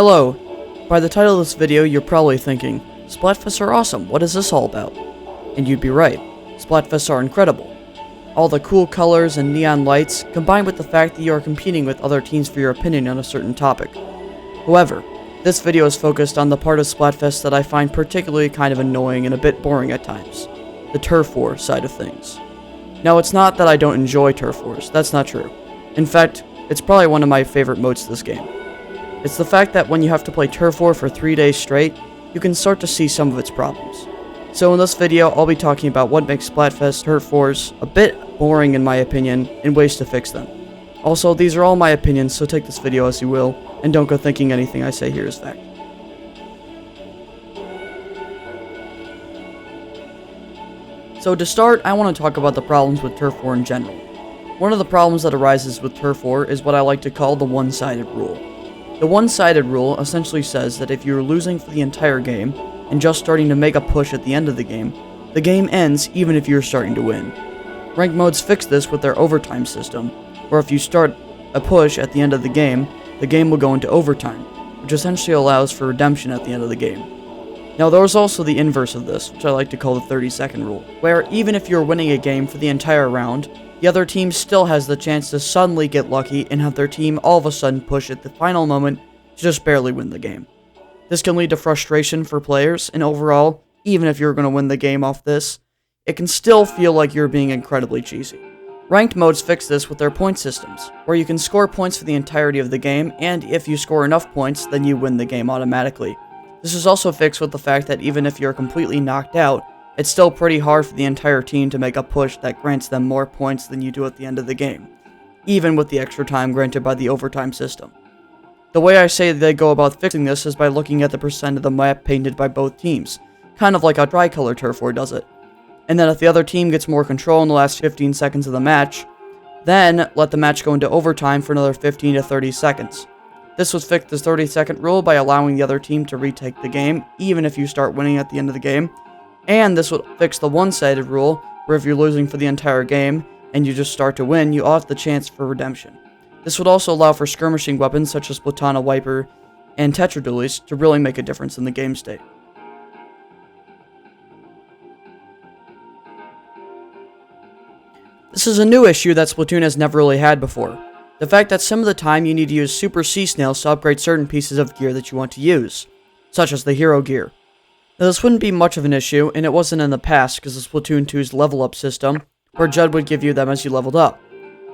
Hello. By the title of this video, you're probably thinking, Splatfests are awesome, what is this all about? And you'd be right. Splatfests are incredible. All the cool colors and neon lights, combined with the fact that you are competing with other teams for your opinion on a certain topic. However, this video is focused on the part of Splatfest that I find particularly kind of annoying and a bit boring at times. The turf war side of things. Now, it's not that I don't enjoy turf wars, that's not true. In fact, it's probably one of my favorite modes to this game. It's the fact that when you have to play turf war for 3 days straight, you can start to see some of its problems. So in this video, I'll be talking about what makes Splatfest turf wars a bit boring in my opinion, and ways to fix them. Also, these are all my opinions, so take this video as you will, and don't go thinking anything I say here is fact. So to start, I want to talk about the problems with turf war in general. One of the problems that arises with turf war is what I like to call the one-sided rule. The one-sided rule essentially says that if you're losing for the entire game, and just starting to make a push at the end of the game ends even if you're starting to win. Ranked modes fix this with their overtime system, where if you start a push at the end of the game will go into overtime, which essentially allows for redemption at the end of the game. Now there's also the inverse of this, which I like to call the 30-second rule, where even if you're winning a game for the entire round, the other team still has the chance to suddenly get lucky and have their team all of a sudden push at the final moment to just barely win the game. This can lead to frustration for players, and overall, even if you're going to win the game off this, it can still feel like you're being incredibly cheesy. Ranked modes fix this with their point systems, where you can score points for the entirety of the game, and if you score enough points, then you win the game automatically. This is also fixed with the fact that even if you're completely knocked out, it's still pretty hard for the entire team to make a push that grants them more points than you do at the end of the game, even with the extra time granted by the overtime system. The way I say they go about fixing this is by looking at the percent of the map painted by both teams, kind of like how Tricolor Turf War does it. And then if the other team gets more control in the last 15 seconds of the match, then let the match go into overtime for another 15 to 30 seconds. This would fix this 30-second rule by allowing the other team to retake the game, even if you start winning at the end of the game. And this would fix the one-sided rule, where if you're losing for the entire game, and you just start to win, you all have the chance for redemption. This would also allow for skirmishing weapons such as Platana Wiper and Tetra Dualies to really make a difference in the game state. This is a new issue that Splatoon has never really had before. The fact that some of the time you need to use Super Sea Snails to upgrade certain pieces of gear that you want to use, such as the hero gear. Now this wouldn't be much of an issue, and it wasn't in the past because of Splatoon 2's level up system, where Judd would give you them as you leveled up.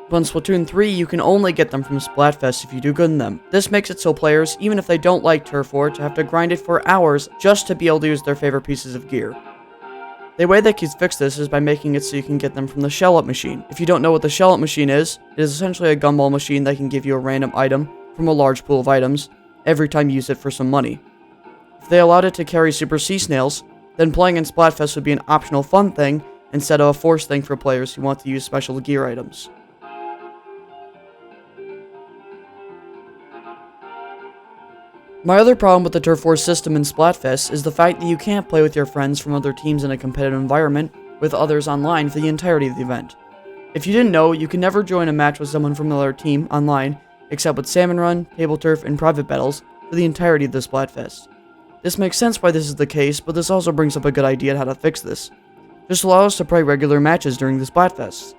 But in Splatoon 3, you can only get them from Splatfest if you do good in them. This makes it so players, even if they don't like turf war, to have to grind it for hours just to be able to use their favorite pieces of gear. The way they can fix this is by making it so you can get them from the shell-up machine. If you don't know what the shell-up machine is, it is essentially a gumball machine that can give you a random item from a large pool of items every time you use it for some money. If they allowed it to carry Super Sea Snails, then playing in Splatfest would be an optional fun thing instead of a forced thing for players who want to use special gear items. My other problem with the turf war system in Splatfest is the fact that you can't play with your friends from other teams in a competitive environment with others online for the entirety of the event. If you didn't know, you can never join a match with someone from another team online except with Salmon Run, Table Turf, and Private Battles for the entirety of the Splatfest. This makes sense why this is the case, but this also brings up a good idea on how to fix this. Just allow us to play regular matches during the Splatfest.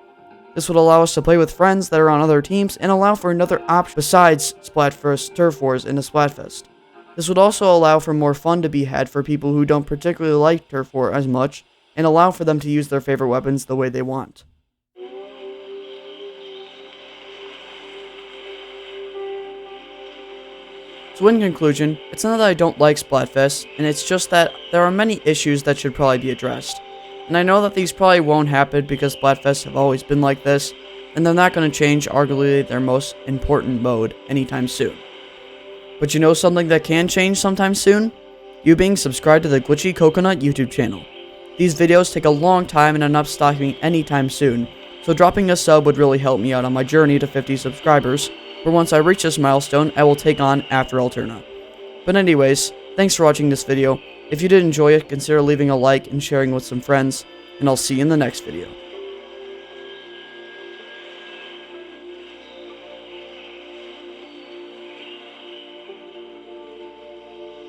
This would allow us to play with friends that are on other teams and allow for another option besides Splatfest turf wars in a Splatfest. This would also allow for more fun to be had for people who don't particularly like turf war as much, and allow for them to use their favorite weapons the way they want. So in conclusion, it's not that I don't like Splatfest, and it's just that there are many issues that should probably be addressed. And I know that these probably won't happen because Splatfests have always been like this, and they're not going to change arguably their most important mode anytime soon. But you know something that can change sometime soon? You being subscribed to the Glitchy Coconut YouTube channel. These videos take a long time and I'm not stopping anytime soon, so dropping a sub would really help me out on my journey to 50 subscribers, where once I reach this milestone, I will take on After Alterna. But anyways, thanks for watching this video. If you did enjoy it, consider leaving a like and sharing with some friends, and I'll see you in the next video.